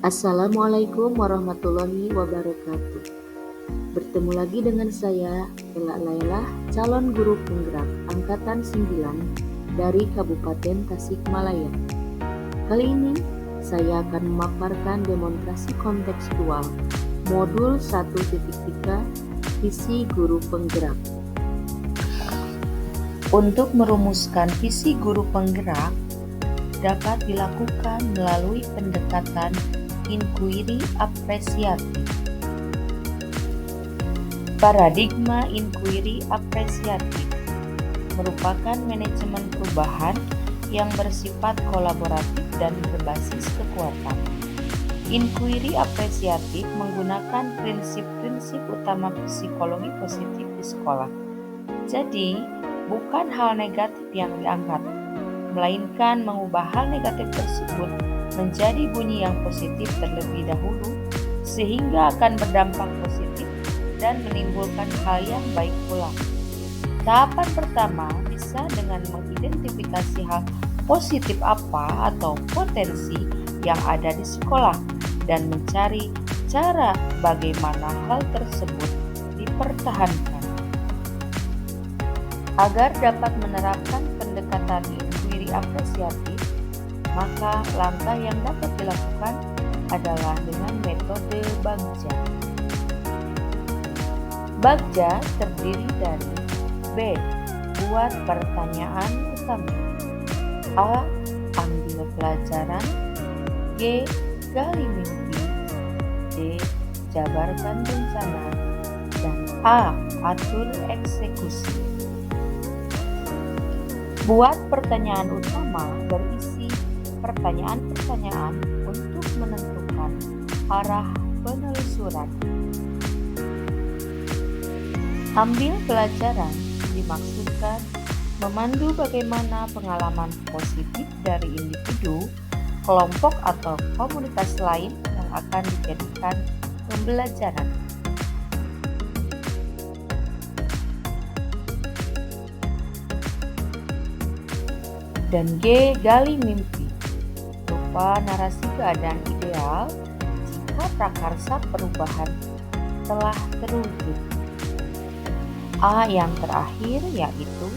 Assalamualaikum warahmatullahi wabarakatuh. Bertemu lagi dengan saya, Ella Lailah, calon guru penggerak Angkatan 9 dari Kabupaten Tasikmalaya. Kali ini, saya akan memaparkan demonstrasi kontekstual modul 1.3 visi guru penggerak. Untuk merumuskan visi guru penggerak, dapat dilakukan melalui pendekatan inquiry apresiatif. Paradigma inquiry apresiatif merupakan manajemen perubahan yang bersifat kolaboratif dan berbasis kekuatan. Inquiry apresiatif menggunakan prinsip-prinsip utama psikologi positif di sekolah. Jadi, bukan hal negatif yang diangkat, melainkan mengubah hal negatif tersebut menjadi bunyi yang positif terlebih dahulu, sehingga akan berdampak positif dan menimbulkan hal yang baik pula. Tahapan pertama bisa dengan mengidentifikasi hal positif apa atau potensi yang ada di sekolah dan mencari cara bagaimana hal tersebut dipertahankan. Agar dapat menerapkan pendekatan inquiry apresiatif, maka langkah yang dapat dilakukan adalah dengan metode Bagja. Bagja terdiri dari B. Buat pertanyaan utama. A. Ambil pelajaran. G. Gali mimpi. D. Jabarkan rencana. Dan A. Atur eksekusi. Buat pertanyaan utama berisi pertanyaan-pertanyaan untuk menentukan arah penelusuran. Ambil pelajaran dimaksudkan memandu bagaimana pengalaman positif dari individu, kelompok atau komunitas lain yang akan dijadikan pembelajaran. Dan G. Gali mimpi. Narasi keadaan ideal jika prakarsa perubahan telah terwujud. A yang terakhir yaitu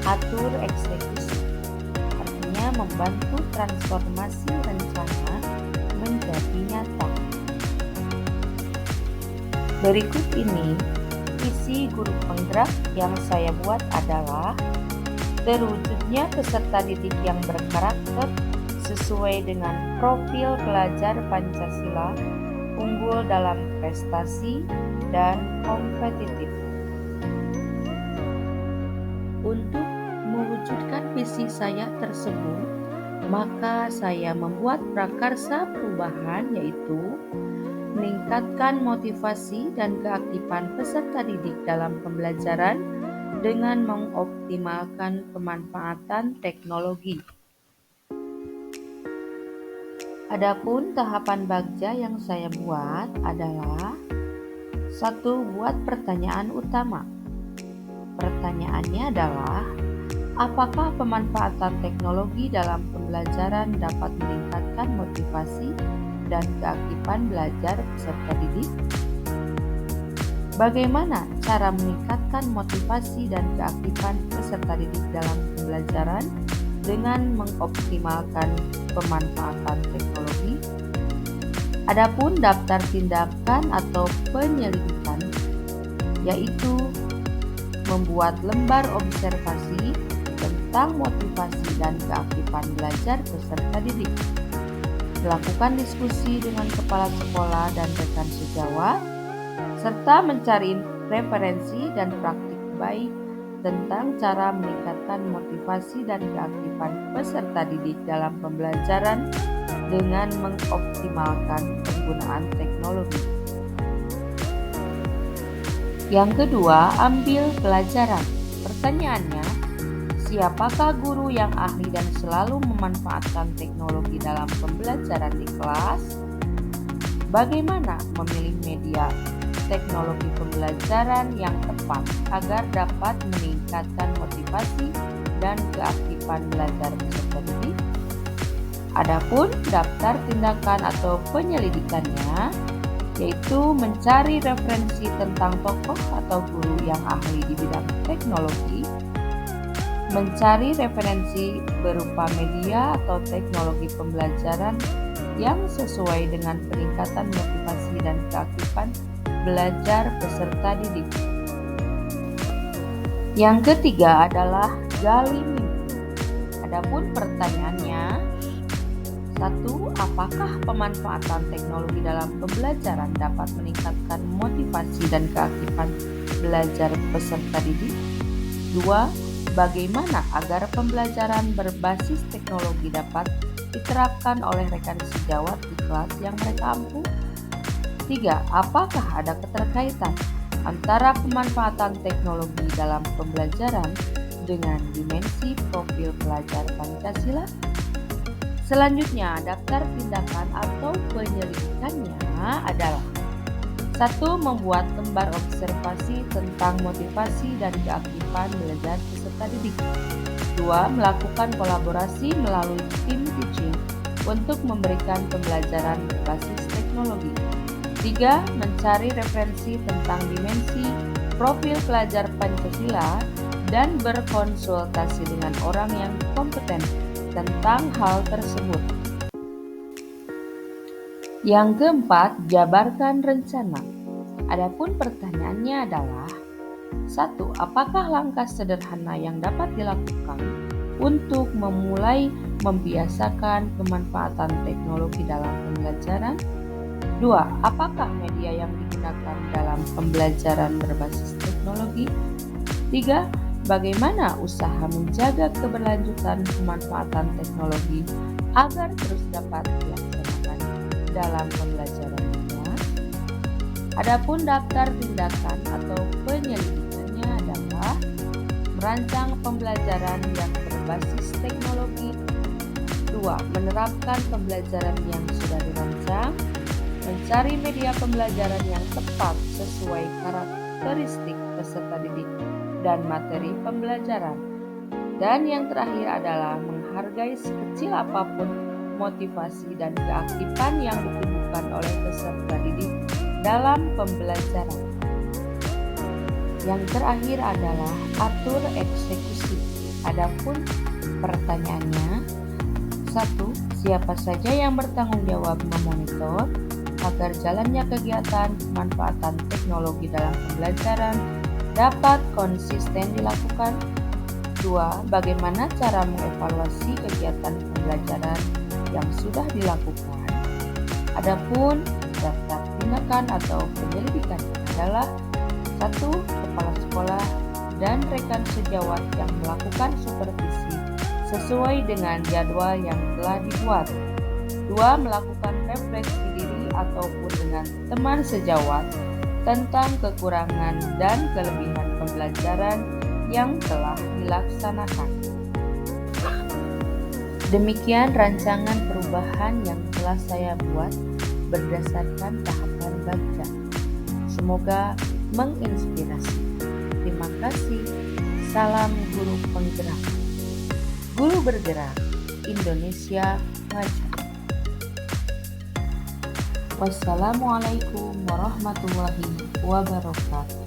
atur eksekusi, artinya membantu transformasi rencana menjadi nyata. Berikut ini visi guru penggerak yang saya buat adalah terwujudnya peserta didik yang berkarakter sesuai dengan profil pelajar Pancasila, unggul dalam prestasi, dan kompetitif. Untuk mewujudkan visi saya tersebut, maka saya membuat prakarsa perubahan, yaitu meningkatkan motivasi dan keaktifan peserta didik dalam pembelajaran dengan mengoptimalkan pemanfaatan teknologi. Adapun tahapan Bagja yang saya buat adalah 1. Buat pertanyaan utama. Pertanyaannya adalah, apakah pemanfaatan teknologi dalam pembelajaran dapat meningkatkan motivasi dan keaktifan belajar peserta didik? Bagaimana cara meningkatkan motivasi dan keaktifan peserta didik dalam pembelajaran dengan mengoptimalkan pemanfaatan teknologi? Adapun daftar tindakan atau penyelidikan, yaitu membuat lembar observasi tentang motivasi dan keaktifan belajar peserta didik, melakukan diskusi dengan kepala sekolah dan rekan sejawat, serta mencari referensi dan praktik baik tentang cara meningkatkan motivasi dan keaktifan peserta didik dalam pembelajaran dengan mengoptimalkan penggunaan teknologi. Yang kedua, ambil pelajaran. Pertanyaannya, siapakah guru yang ahli dan selalu memanfaatkan teknologi dalam pembelajaran di kelas? Bagaimana memilih media teknologi pembelajaran yang tepat agar dapat meningkatkan motivasi dan keaktifan belajar peserta didik. Adapun daftar tindakan atau penyelidikannya yaitu mencari referensi tentang tokoh atau guru yang ahli di bidang teknologi, mencari referensi berupa media atau teknologi pembelajaran yang sesuai dengan peningkatan motivasi dan keaktifan belajar peserta didik. Yang ketiga adalah gali mimpi. Adapun pertanyaannya, 1. Apakah pemanfaatan teknologi dalam pembelajaran dapat meningkatkan motivasi dan keaktifan belajar peserta didik? 2. Bagaimana agar pembelajaran berbasis teknologi dapat diterapkan oleh rekan sejawat di kelas yang mereka ampu? 3. Apakah ada keterkaitan antara pemanfaatan teknologi dalam pembelajaran dengan dimensi profil pelajar Pancasila? Selanjutnya, daftar tindakan atau penyelidikannya adalah 1. Membuat lembar observasi tentang motivasi dan keaktifan belajar peserta didik. 2. Melakukan kolaborasi melalui tim teaching untuk memberikan pembelajaran berbasis teknologi. 3. Mencari referensi tentang dimensi profil pelajar Pancasila dan berkonsultasi dengan orang yang kompeten tentang hal tersebut. Yang keempat, jabarkan rencana. Adapun pertanyaannya adalah 1. Apakah langkah sederhana yang dapat dilakukan untuk memulai membiasakan pemanfaatan teknologi dalam pembelajaran? 2. Apakah media yang digunakan dalam pembelajaran berbasis teknologi? 3. Bagaimana usaha menjaga keberlanjutan pemanfaatan teknologi agar terus dapat dilaksanakan dalam pembelajarannya? Adapun daftar tindakan atau penyelidikannya adalah merancang pembelajaran yang berbasis teknologi. 2. Menerapkan pembelajaran yang sudah dirancang, mencari media pembelajaran yang tepat sesuai karakteristik peserta didik dan materi pembelajaran. Dan yang terakhir adalah menghargai sekecil apapun motivasi dan keaktifan yang ditunjukkan oleh peserta didik dalam pembelajaran. Yang terakhir adalah atur eksekusi. Adapun pertanyaannya, 1. Siapa saja yang bertanggung jawab memonitor agar jalannya kegiatan pemanfaatan teknologi dalam pembelajaran dapat konsisten dilakukan? 2. Bagaimana cara mengevaluasi kegiatan pembelajaran yang sudah dilakukan? Adapun daftar tindakan atau penyelidikan adalah 1. Kepala sekolah dan rekan sejawat yang melakukan supervisi sesuai dengan jadwal yang telah dibuat. 2. Melakukan refleksi diri ataupun dengan teman sejawat tentang kekurangan dan kelebihan pembelajaran yang telah dilaksanakan. Demikian rancangan perubahan yang telah saya buat berdasarkan tahapan baca. Semoga menginspirasi. Terima kasih. Salam guru penggerak. Guru bergerak, Indonesia maju. Wassalamualaikum warahmatullahi wabarakatuh.